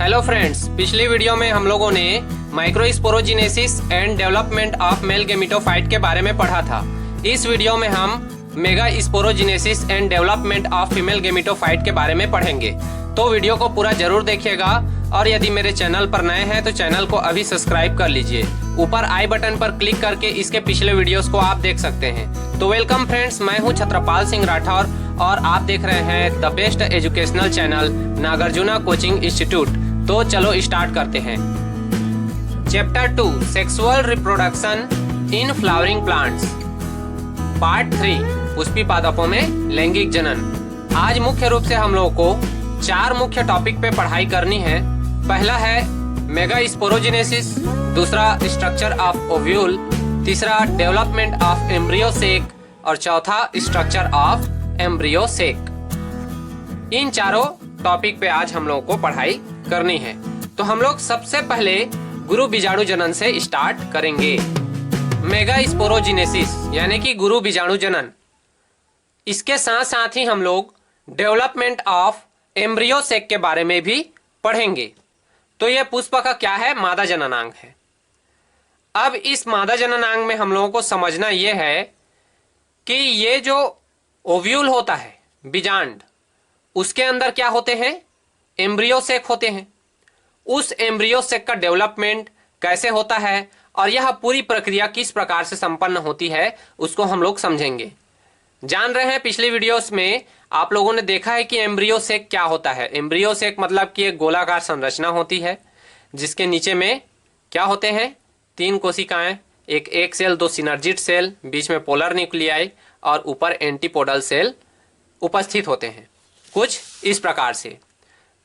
Hello friends, पिछली video में हम लोगों ने microsporogenesis and development of male gametophyte के बारे में पढ़ा था। इस वीडियो में हम megasporogenesis and development of female gametophyte के बारे में पढ़ेंगे। तो वीडियो को पूरा जरूर देखिएगा और यदि मेरे चैनल पर नए हैं तो चैनल को अभी सब्सक्राइब कर लीजिए। ऊपर आई बटन पर क्लिक करके इसके पिछले वीडियोस को आप देख सकते हैं। तो वेलकम फ्रेंड्स, मैं हूं छत्रपाल सिंह राठौर और आप देख रहे हैं the best educational channel Nagarjuna coaching institute. तो चलो स्टार्ट करते हैं। Chapter 2 sexual reproduction in flowering plants, part 3 Pushpi पादपों में लैंगिक जनन। आज मुख्य रूप से हम लोगों को 4 मुख्य टॉपिक पे पढ़ाई करनी है। पहला है मेगा स्पोरोजिनेसिस, दूसरा स्ट्रक्चर ऑफ ओव्यूल, तीसरा डेवलपमेंट ऑफ एम्ब्रियो सेक और चौथा स्ट्रक्चर ऑफ एम्ब्रियो सेक। इन चारों टॉपिक पे आज हम लोगों को पढ़ाई करनी है। तो हम लोग सबसे पहले गुरु बीजाणु जनन से स्टार्ट करेंगे। मेगा स्पोरोजिनेसिस यानी कि गुरु बीजाणु जनन। इसके साथ साथ ही हम लोग डेवलपमेंट ऑफ एम्ब्रियो सेक के बारे में भी पढ़ेंगे। तो यह पुष्प का क्या है? मादा जननांग है। अब इस मादा जननांग में हम लोगों को समझना यह है कि ये जो ओव्यूल होता है, बीजांड, उसके अंदर क्या होते हैं? एम्ब्रियो सेक होते हैं। उस एम्ब्रियो सेक का डेवलपमेंट कैसे होता है और यह पूरी प्रक्रिया किस प्रकार से संपन्न होती है उसको हम लोग समझेंगे। जान रहे हैं, पिछली वीडियोस में आप लोगों ने देखा है कि एम्ब्रियो सेक क्या होता है। एम्ब्रियो सेक मतलब कि एक गोलाकार संरचना होती है जिसके नीचे में क्या होते हैं? 3 कोशिकाएं, एक सेल, 2 सिनर्जिड सेल, बीच में पोलर न्यूक्लियाई और ऊपर एंटीपोडल सेल उपस्थित होते हैं, कुछ इस प्रकार से।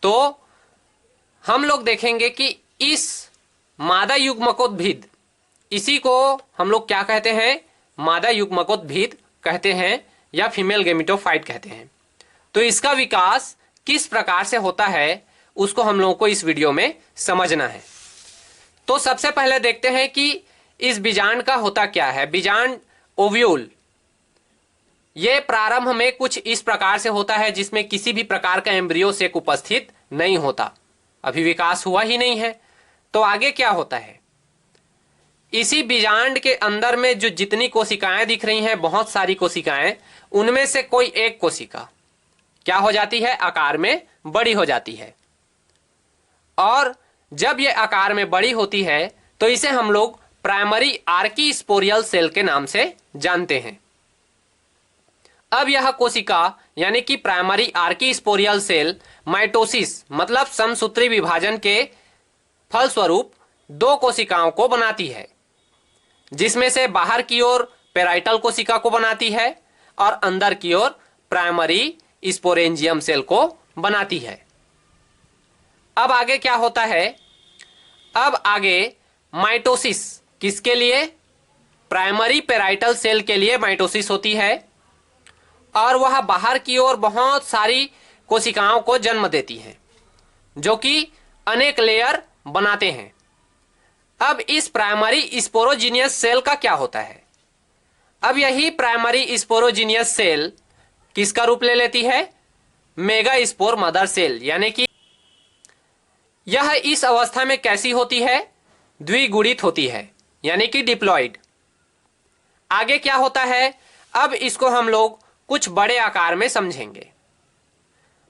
तो हम लोग देखेंगे कि इस मादा युग्मकोद्भिद, इसी को हम लोग क्या कहते हैं? मादा युग्मकोद्भिद कहते हैं या फीमेल गेमेटोफाइट कहते हैं। तो इसका विकास किस प्रकार से होता है उसको हम लोगों को इस वीडियो में समझना है। तो सबसे पहले देखते हैं कि इस बीजांड का होता क्या है। बीजांड ओव्यूल ये प्रारंभ में कुछ इस प्रकार से होता है जिसमें किसी भी प्रकार का एम्ब्रियो सेक उपस्थित नहीं होता, अभी विकास हुआ ही नहीं है। तो आगे क्या होता है? इसी बीजांड के अंदर में जो जितनी कोशिकाएं दिख रही हैं, बहुत सारी कोशिकाएं, उनमें से कोई एक कोशिका क्या हो जाती है? आकार में बड़ी हो जाती है। और जब ये आकार में बड़ी होती है तो इसे हम लोग प्राइमरी आर्कीस्पोरियल सेल के नाम से जानते हैं। अब यह कोशिका यानी कि प्राइमरी आर्कीस्पोरियल सेल माइटोसिस मतलब समसूत्री विभाजन के फलस्वरूप 2 कोशिकाओं को बनाती है, जिसमें से बाहर की ओर पेराइटल कोशिका को बनाती है और अंदर की ओर प्राइमरी स्पोरेंजियम सेल को बनाती है। अब आगे क्या होता है? अब आगे माइटोसिस किसके लिए? प्राइमरी पेराइटल सेल के लिए माइटोसिस होती है और वह बाहर की ओर बहुत सारी कोशिकाओं को जन्म देती है जो कि अनेक लेयर बनाते हैं। अब इस प्राइमरी स्पोरोजिनियस सेल का क्या होता है? अब यही प्राइमरी स्पोरोजिनियस सेल किसका रूप ले लेती है? Megaspore mother cell. यानी कि यह इस अवस्था में कैसी होती है? द्विगुणित होती है, यानी कि डिप्लॉइड। आगे क्या होता है? अब इसको हम लोग कुछ बड़े आकार में समझेंगे।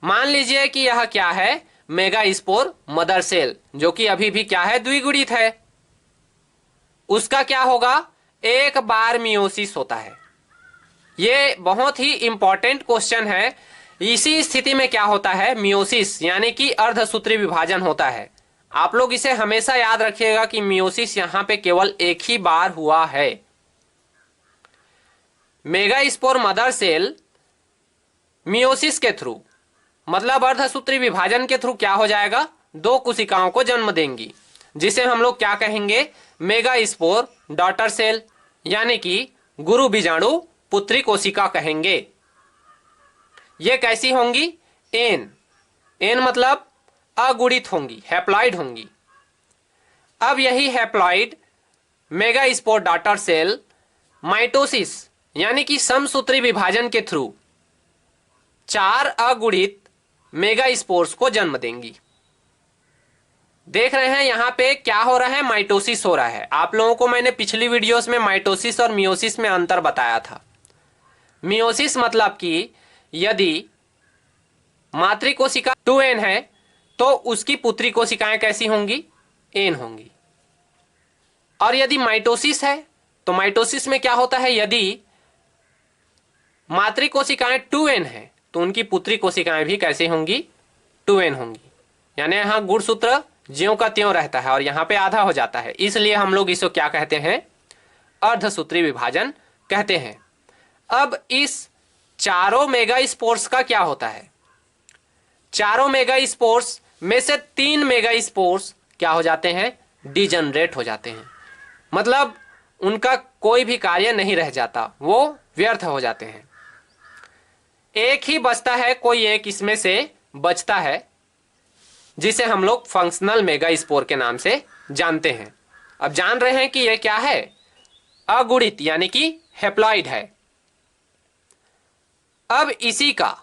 मान लीजिए कि यह क्या है? मेगा स्पोर मदर सेल, जो कि अभी भी क्या है? द्विगुणित है। उसका क्या होगा? एक बार मियोसिस होता है। ये बहुत ही इंपॉर्टेंट क्वेश्चन है। इसी स्थिति में क्या होता है? मियोसिस यानी कि अर्धसूत्री विभाजन होता है। आप लोग इसे हमेशा याद रखिएगा कि मियोसिस यहां पे केवल एक ही बार हुआ है। Megaspore mother cell meiosis के थ्रू मतलब अर्धसूत्री विभाजन के थ्रू क्या हो जाएगा? 2 कोशिकाओं को जन्म देंगी, जिसे हम लोग क्या कहेंगे? मेगा स्पोर डॉटर सेल यानी कि गुरु बीजाणु पुत्री कोशिका कहेंगे। ये कैसी होंगी? एन मतलब अगुणित होंगी, हैप्लॉइड होंगी। अब यही haploid megaspore daughter cell mitosis यानी कि समसूत्री विभाजन के थ्रू 4 अगुणित मेगा स्पोर्स को जन्म देंगी। देख रहे हैं यहाँ पे क्या हो रहा है, माइटोसिस हो रहा है। आप लोगों को मैंने पिछली वीडियोस में माइटोसिस और मियोसिस में अंतर बताया था। मियोसिस मतलब कि यदि मातृ कोशिका 2n है तो उसकी पुत्री कोशिकाएं कैसी होंगी, n होंगी। और यदि माइटोसिस है तो माइटोसिस में क्या होता है, यदि मातृ कोशिकाएं 2n है तो उनकी पुत्री कोशिकाएं भी कैसी होंगी, 2n होंगी। यानी यहां गुणसूत्र ज्यों का त्यों रहता है और यहां पे आधा हो जाता है, इसलिए हम लोग इसको क्या कहते हैं, अर्धसूत्री विभाजन कहते हैं। अब इस चारों मेगा स्पोर्स का क्या होता है, चारों मेगा स्पोर्स में से 3 मेगा स्पोर्स क्या हो जाते हैं, डिजनरेट हो जाते हैं। मतलब उनका कोई भी कार्य नहीं रह जाता, वो व्यर्थ हो जाते हैं। एक ही बचता है, कोई एक इसमें से बचता है, जिसे हम लोग फंक्शनल मेगा स्पोर के नाम से जानते हैं। अब जान रहे हैं कि यह क्या है, अगुणित यानी कि हेप्लॉइड है। अब इसी का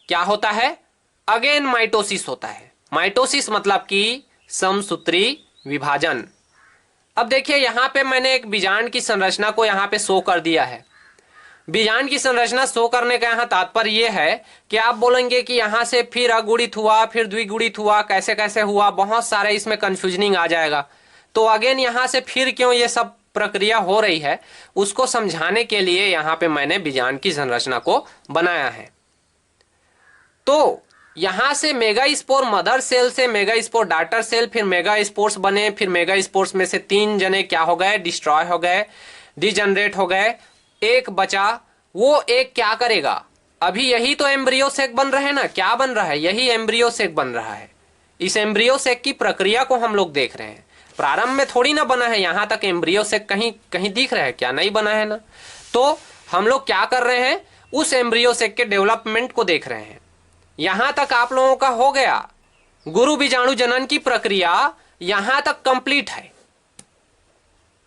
क्या होता है, अगेन माइटोसिस होता है। माइटोसिस मतलब कि समसूत्री विभाजन। अब देखिए यहाँ पे मैंने एक बीजांड की संरचना को यहाँ पे शो कर दिया है। बीजांड की संरचना शो करने का यहाँ तात्पर्य यह है कि आप बोलेंगे कि यहाँ से फिर अगुणित हुआ, फिर द्विगुणित हुआ, कैसे कैसे हुआ, बहुत सारे इसमें कंफ्यूजनिंग आ जाएगा। तो अगेन यहाँ से फिर क्यों ये सब प्रक्रिया हो रही है, उसको समझाने के लिए यहाँ पे मैंने बीजांड की संरचना को बनाया है। तो यहां से मेगा स्पोर मदर सेल से मेगा स्पोर डॉटर सेल, फिर मेगा स्पोर्स बने, फिर मेगा स्पोर्स में से 3 जने क्या हो गए, डिस्ट्रॉय हो गए, डिजनरेट हो गए, एक बचा। वो एक क्या करेगा, अभी यही तो एम्ब्रियो सेक बन रहा है ना, क्या बन रहा है, यही एम्ब्रियो सेक बन रहा है। इस एम्ब्रियो सेक की प्रक्रिया को हम लोग देख रहे हैं। प्रारंभ में थोड़ी ना बना है, यहां तक एम्ब्रियो सेक कहीं कहीं दिख रहा है क्या, नहीं बना है ना। तो हम लोग क्या कर रहे हैं, उस एम्ब्रियो सेक के डेवलपमेंट को देख रहे हैं। यहां तक आप लोगों का हो गया, गुरु बीजाणु जनन की प्रक्रिया यहां तक कंप्लीट है।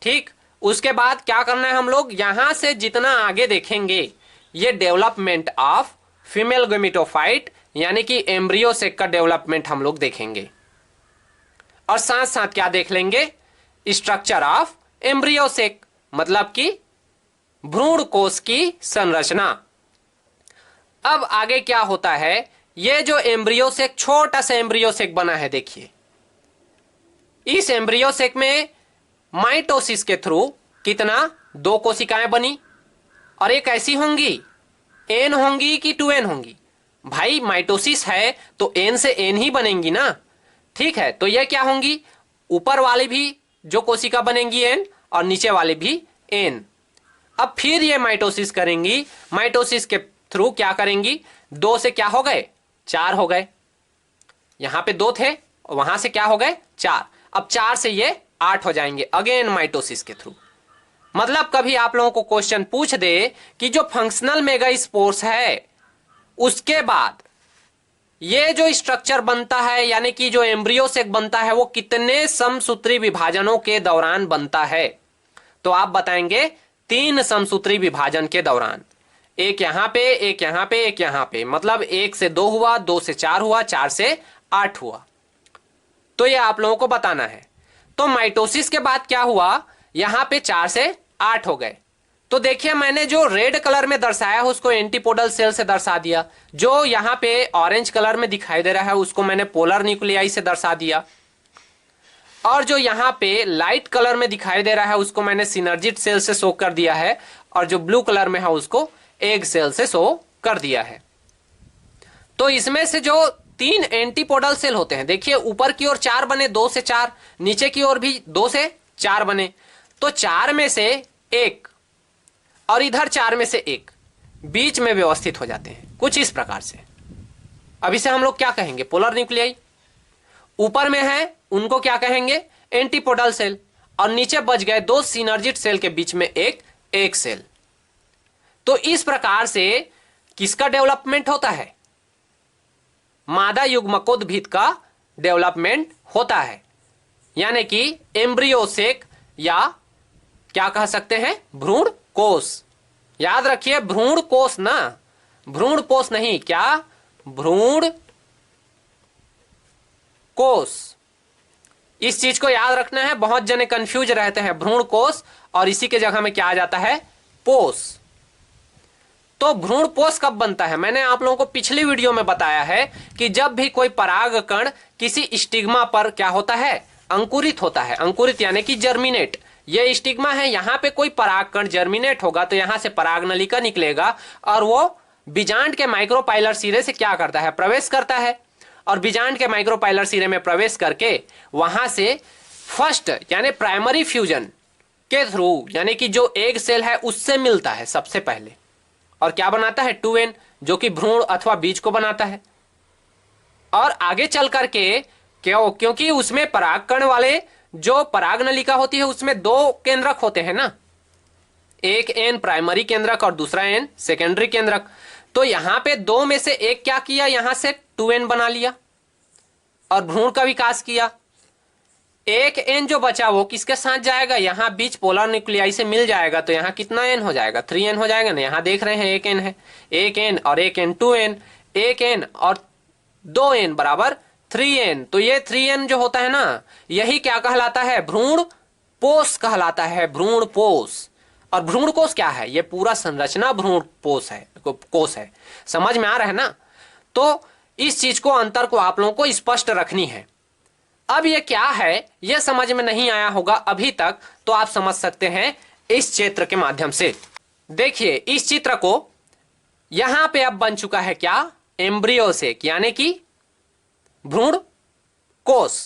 ठीक, उसके बाद क्या करना है, हम लोग यहां से जितना आगे देखेंगे ये डेवलपमेंट ऑफ फीमेल गेमेटोफाइट यानी कि एम्ब्रियो सेक का डेवलपमेंट हम लोग देखेंगे। और साथ साथ क्या देख लेंगे, स्ट्रक्चर ऑफ एम्ब्रियो सेक मतलब कि भ्रूण कोश की संरचना। अब आगे क्या होता है, ये जो एम्ब्रियो सेक, छोटा सा एम्ब्रियो सेक बना है, देखिए इस एम्ब्रियो सेक में माइटोसिस के थ्रू कितना, 2 कोशिकाएं बनी और एक ऐसी होंगी, n होंगी कि 2n होंगी। भाई माइटोसिस है तो n से n ही बनेंगी ना। ठीक है, तो ये क्या होंगी, ऊपर वाली भी जो कोशिका बनेंगी n और नीचे वाली भी n। अब फिर ये माइटोसिस करेंगी, माइटोसिस के थ्रू क्या करेंगी, 2 से क्या हो गए, 4 हो गए। यहां पे 2 थे, वहां से क्या हो गए, 4। अब 4 से ये 8 हो जाएंगे, अगेन माइटोसिस के थ्रू। मतलब कभी आप लोगों को क्वेश्चन पूछ दे कि जो फंक्शनल मेगा स्पोर्स है उसके बाद ये जो स्ट्रक्चर बनता है यानी कि जो एम्ब्रियो सेक बनता है वो कितने समसूत्री विभाजनों के दौरान बनता है, तो आप बताएंगे 3 समसूत्री विभाजन के दौरान। एक यहां पे, एक यहां पे, एक यहां पे, मतलब 1 से 2 हुआ, 2 से 4 हुआ, 4 से 8 हुआ। तो ये आप लोगों को बताना है। तो माइटोसिस के बाद क्या हुआ, यहां पे 4 से 8 हो गए। तो देखिए मैंने जो रेड कलर में दर्शाया है उसको एंटीपोडल सेल से दर्शा दिया, जो यहां पे ऑरेंज कलर में दिखाई दे रहा है उसको मैंने पोलर न्यूक्लियाई से दर्शा दिया, और जो यहां पे लाइट कलर में दिखाई दे रहा है उसको मैंने सिनर्जिट सेल से शो कर दिया है, और जो ब्लू कलर में है उसको एग सेल से शो कर दिया है। तो इसमें से जो 3 एंटीपोडल सेल होते हैं, देखिए ऊपर की ओर 4 बने, 2 से 4, नीचे की ओर भी 2 से 4 बने, तो 4 में से 1 और इधर 4 में से 1 बीच में व्यवस्थित हो जाते हैं कुछ इस प्रकार से। अब इसे हम लोग क्या कहेंगे, पोलर न्यूक्लियाई। ऊपर में है उनको क्या कहेंगे, एंटीपोडल सेल, और नीचे बच गए 2 सिनर्जिट सेल के बीच में एक एग सेल। तो इस प्रकार से किसका डेवलपमेंट होता है, मादा युग्मकोद्भिद का डेवलपमेंट होता है, यानी कि एम्ब्रियो सेक या क्या कह सकते हैं, भ्रूण कोष। याद रखिए भ्रूण कोष ना, भ्रूण कोष नहीं, क्या, भ्रूण कोष। इस चीज को याद रखना है, बहुत जने कंफ्यूज रहते हैं, भ्रूण कोष और इसी के जगह में क्या आ जाता है, पोष। तो भ्रूण पोष कब बनता है? मैंने आप लोगों को पिछली वीडियो में बताया है कि जब भी कोई पराग कण किसी स्टिग्मा पर क्या होता है, अंकुरित होता है। अंकुरित यानी कि जर्मिनेट, ये स्टिग्मा है, यहां पे कोई पराग कण जर्मिनेट होगा तो यहां से पराग नलिका निकलेगा और वो बीजांड के माइक्रोपाइलर सिरे से क्या करता है, प्रवेश करता है। और बीजांड के माइक्रोपाइलर सिरे में प्रवेश करके वहां से फर्स्ट यानी प्राइमरी फ्यूजन के थ्रू, यानी कि जो एग सेल है उससे मिलता है सबसे पहले, और क्या बनाता है, 2n, जो कि भ्रूण अथवा बीज को बनाता है। और आगे चल करके क्योंकि उसमें पराग कण वाले जो पराग नलिका होती है उसमें दो केंद्रक होते हैं ना, एक एन प्राइमरी केंद्रक और दूसरा एन सेकेंडरी केंद्रक। तो यहां पे दो में से एक क्या किया, यहां से 2n बना लिया और भ्रूण का विकास किया। एक एन जो बचा वो किसके साथ जाएगा, यहां बीच पोलर न्यूक्लियाई से मिल जाएगा, तो यहां कितना एन हो जाएगा, 3n हो जाएगा ना। यहां देख रहे हैं एक एन है, एक एन और एक एन 2n, एक एन और 2n बराबर 3n। तो ये 3n जो होता है ना, यही क्या कहलाता है, भ्रूण पोष कहलाता है, भ्रूण पोष। और भ्रूण कोष क्या है, ये पूरा संरचना भ्रूण कोष है, कोष है। समझ में आ रहा है ना? तो इस चीज को, अंतर को आप लोगों को स्पष्ट रखनी है। अब ये क्या है, ये समझ में नहीं आया होगा अभी तक, तो आप समझ सकते हैं इस चित्र के माध्यम से। देखिए इस चित्र को, यहां पे अब बन चुका है क्या, एम्ब्रियो से, यानी कि भ्रूण कोष,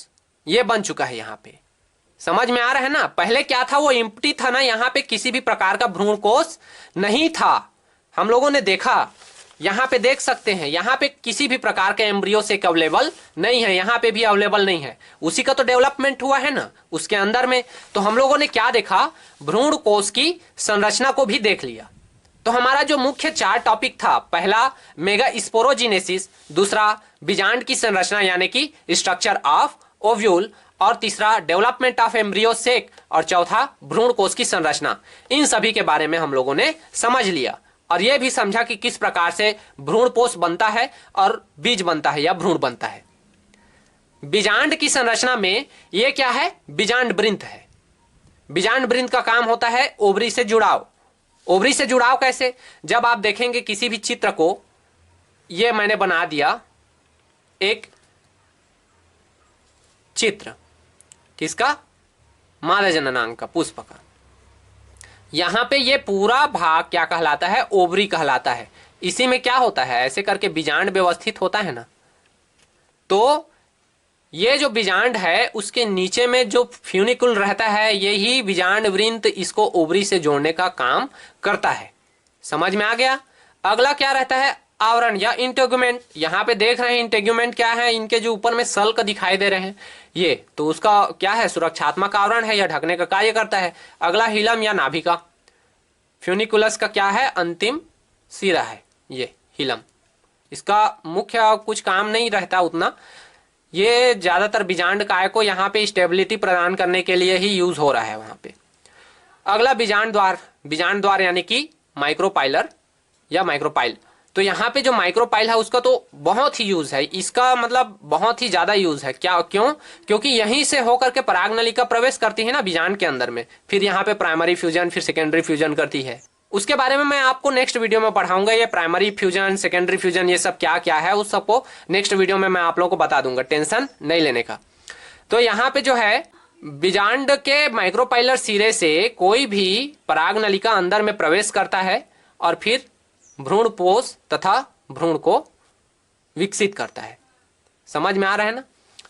ये बन चुका है यहां पे। समझ में आ रहा है ना? पहले क्या था, वो एम्प्टी था ना, यहां पे किसी भी प्रकार का भ्रूण कोष नहीं था। हम लोगों ने देखा, यहां पे देख सकते हैं, यहां पे किसी भी प्रकार का एम्ब्रियो से अवेलेबल नहीं है, यहां पे भी अवेलेबल नहीं है। उसी का तो डेवलपमेंट हुआ है ना उसके अंदर में। तो हम लोगों ने क्या देखा, भ्रूण कोष की संरचना को भी देख लिया। तो हमारा जो मुख्य 4 टॉपिक था, पहला मेगा स्पोरोजिनेसिस, दूसरा बीजांड की संरचना यानी कि स्ट्रक्चर ऑफ ओव्यूल, और तीसरा डेवलपमेंट ऑफ एम्ब्रियो सेक, और चौथा भ्रूण कोष की संरचना। इन सभी के बारे में हम लोगों ने समझ लिया और यह भी समझा कि किस प्रकार से भ्रूण कोष बनता है और बीज बनता है या भ्रूण बनता है। बीजांड की संरचना में यह क्या है, बीजांड वृंत है। बीजांड वृंत का काम होता है ओवरी से जुड़ाव। ओवरी से जुड़ाव कैसे, जब आप देखेंगे किसी भी चित्र को, यह मैंने बना दिया एक चित्र, किसका, मादा जननांग का, पुष्प का। यहां पे ये पूरा भाग क्या कहलाता है, ओवरी कहलाता है। इसी में क्या होता है, ऐसे करके बीजांड व्यवस्थित होता है ना। तो ये जो बीजांड है उसके नीचे में जो फ्यूनिकुल रहता है, यही बीजांड वृंत इसको ओवरी से जोड़ने का काम करता है। समझ में आ गया? अगला क्या रहता है, आवरण या इंटेगुमेंट। यहां पे देख रहे हैं इंटेगुमेंट क्या है, इनके जो ऊपर में सल्क दिखाई दे रहे हैं ये, तो उसका क्या है, सुरक्षात्मक आवरण है या ढकने का कार्य करता है। अगला हिलम या नाभिका, फ्यूनिकुलस का क्या है, अंतिम सिरा है ये हिलम। इसका मुख्य कुछ काम नहीं रहता उतना, ये ज्यादातर बीजांड काय को यहाँ पे स्टेबिलिटी प्रदान करने के लिए ही यूज हो रहा है वहां पे। अगला बीजांड द्वार, बीजांड द्वार यानी कि माइक्रोपाइलर या माइक्रोपाइल। तो यहाँ पे जो माइक्रोपाइल है उसका तो बहुत ही यूज है, इसका मतलब बहुत ही ज्यादा यूज है। क्या, क्यों? क्योंकि यहीं से होकर के पराग नलिका प्रवेश करती है ना बीजांड के अंदर में, फिर यहाँ पे प्राइमरी फ्यूजन, फिर सेकेंडरी फ्यूजन करती है। उसके बारे में मैं आपको नेक्स्ट वीडियो में पढ़ाऊंगा, ये प्राइमरी फ्यूजन, सेकेंडरी फ्यूजन, ये सब क्या क्या है, उस सबको नेक्स्ट वीडियो में मैं आप लोगों को बता दूंगा, टेंशन नहीं लेने का। तो यहाँ पे जो है, बीजांड के माइक्रोपाइलर सिरे से कोई भी पराग नलिका अंदर में प्रवेश करता है और फिर भ्रूण पोष तथा भ्रूण को विकसित करता है। समझ में आ रहा है ना?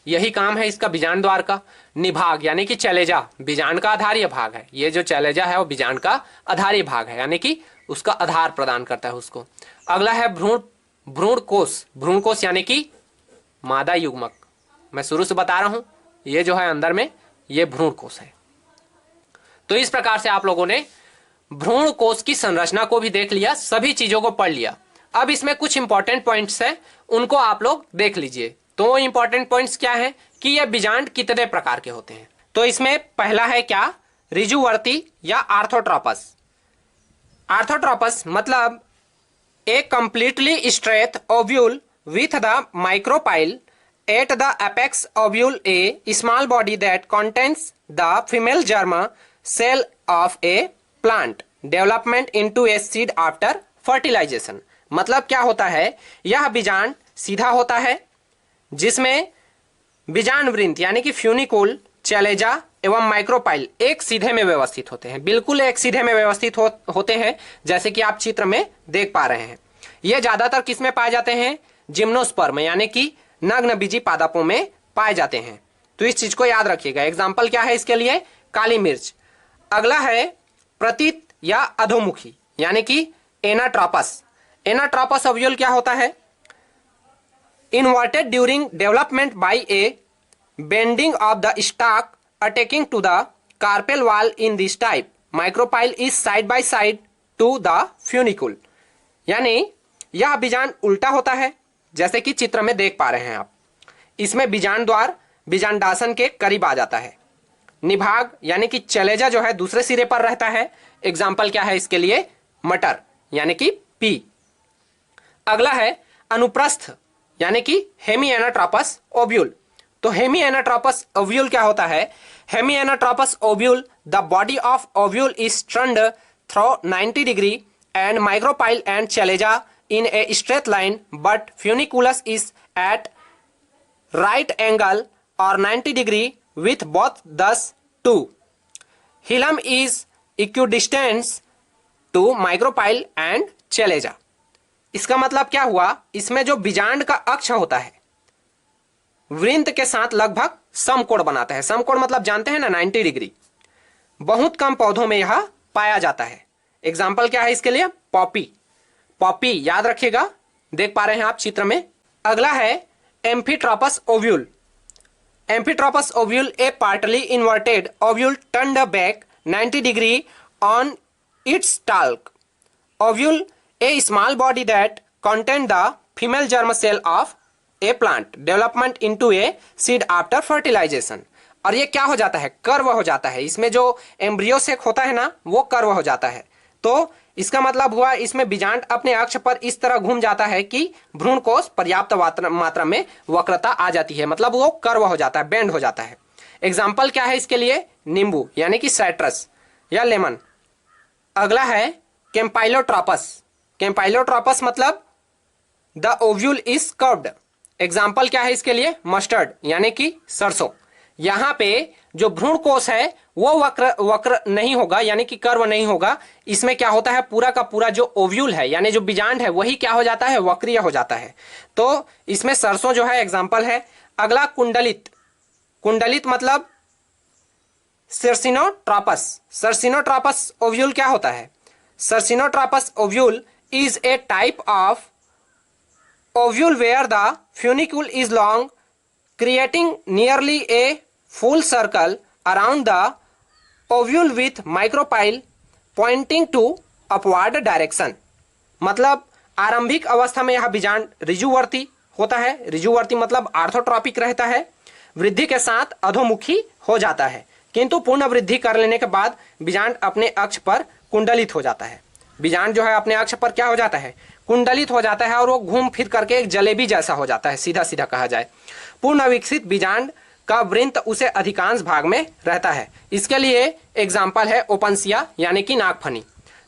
यही काम है इसका बीजांड द्वार का। निभाग यानी कि चैलेजा, बीजांड का आधारीय भाग है। ये जो चैलेजा है वो बीजांड का आधारीय भाग है, यानी कि उसका आधार प्रदान करता है उसको। अगला है भ्रूण कोष। भ्रूण कोष यानी कि मादा युग्मक। मैं शुरू से बता रहा हूं, ये जो है अंदर में, ये भ्रूण कोष है। तो इस प्रकार से आप लोगों ने भ्रूण कोष की संरचना को भी देख लिया, सभी चीजों को पढ़ लिया। अब इसमें कुछ इंपॉर्टेंट पॉइंट्स हैं, उनको आप लोग देख लीजिए। तो इंपॉर्टेंट पॉइंट्स क्या है कि ये बीजांड कितने प्रकार के होते हैं। तो इसमें पहला है क्या, ऋजुवर्ती या आर्थोट्रोपस। आर्थोट्रोपस मतलब a completely straight ovule with the micropyle At the apex ovule, a small body that contains the female germ cell of a plant development into a seed after fertilization। मतलब क्या होता है, यह बीजांड सीधा होता है जिसमें बीजांड वृंत यानी कि फ्यूनिकुल, चैलेजा एवं माइक्रोपाइल एक सीधे में व्यवस्थित होते हैं, बिल्कुल एक सीधे में व्यवस्थित होते हैं, जैसे कि आप चित्र में देख पा रहे हैं। ये ज्यादातर किस में पाए जाते हैं, जिम्नोस्पर्म यानी कि नग्न बीजी पादपों में पाए जाते हैं। तो इस चीज को याद रखिएगा। एग्जाम्पल क्या है इसके लिए, काली मिर्च। अगला है प्रतीत या अधोमुखी यानी कि एनाट्रोपस। एनाट्रोपस ओव्यूल क्या होता है, inverted during development by a bending of the stalk attaching to the carpel wall in this type micropyle is side by side to the funicle. यानी यह बीजांड उल्टा होता है, जैसे कि चित्र में देख पा रहे हैं आप। इसमें बीजांड द्वार बीजांडासन के करीब आ जाता है। निभाग यानी कि चलेजा जो है दूसरे सिरे पर रहता है। एग्जाम्पल क्या है इसके लिए, मटर यानी कि पी। अगला है अनुप्रस्थ यानी कि हेमी एनाट्रोपस ओव्यूल। तो हेमी एनाट्रोपस ओव्यूल क्या होता है, hemi anatropous ovule the body of ovule is turned through 90 degree and micropyle and chalaza in a straight line, but funiculus is at right angle or 90 degree with both, thus two. Hilum is equidistant to micropyle and chalaza। इसका मतलब क्या हुआ, इसमें जो बीजांड का अक्ष होता है वृंत के साथ लगभग समकोण बनाता है। समकोण मतलब जानते हैं ना, 90 डिग्री। बहुत कम पौधों में यह पाया जाता है। एग्जाम्पल क्या है इसके लिए, पॉपी। पॉपी याद रखिएगा, देख पा रहे हैं आप चित्र में। अगला है amphitropous ovule. Amphitropous ovule a partly inverted ovule turned back 90 degree on its stalk. Ovule a small body that contain the female germ cell of a plant development into a seed after fertilisation. और ये क्या हो जाता है, curve हो जाता है। इसमें जो एम्ब्रियो सेक होता है ना, वो कर्व हो जाता है। तो इसका मतलब हुआ इसमें बीजांड अपने अक्ष पर इस तरह घूम जाता है कि भ्रूण कोष पर्याप्त मात्रा में वक्रता आ जाती है, मतलब वो कर्व हो जाता है, बेंड हो जाता है। एग्जाम्पल क्या है इसके लिए, नींबू यानी कि साइट्रस या लेमन। अगला है कैम्पाइलोट्रोपस। कैम्पाइलोट्रोपस मतलब the ovule is curved. Example क्या है इसके लिए, मस्टर्ड यानी कि सरसों। यहाँ पे जो भ्रूण कोष है वो वक्र नहीं होगा, यानी कि कर्व नहीं होगा। इसमें क्या होता है, पूरा का पूरा जो ओव्यूल है यानी जो बीजांड है वही क्या हो जाता है, वक्रीय हो जाता है। तो इसमें सरसों जो है एग्जाम्पल है। अगला कुंडलित। कुंडलित मतलब सर्सिनोट्रोपस। सर्सिनोट्रोपस ओव्यूल क्या होता है, circinotropous ovule is a type of ovule where the funicle is long creating nearly a full circle around the ovule with micropyle pointing to upward direction। मतलब आरंभिक अवस्था में यह बीजांड ऋजुवर्ती होता है। ऋजुवर्ती मतलब आर्थोट्रॉपिक रहता है, वृद्धि के साथ अधोमुखी हो जाता है, किंतु पूर्ण वृद्धि कर लेने के बाद बीजांड अपने अक्ष पर कुंडलित हो जाता है। बीजांड जो है अपने अक्ष पर क्या हो जाता है, कुंडलित हो जाता है, और वो घूम फिर करके एक जलेबी जैसा हो जाता है, सीधा सीधा कहा जाए। पूर्ण विकसित बीजांड का वृंत उसे अधिकांश भाग में रहता है। इसके लिए एग्जाम्पल है ओपनसिया यानी कि नागफनी।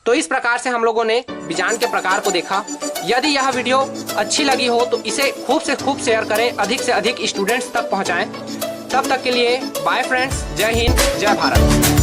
तो इस प्रकार से हम लोगों ने बीजांड के प्रकार को देखा। यदि यह वीडियो अच्छी लगी हो तो इसे खूब से खूब शेयर करें, अधिक से अधिक स्टूडेंट्स तक पहुंचाएं। तब तक के लिए बाय फ्रेंड्स, जय हिंद, जय भारत।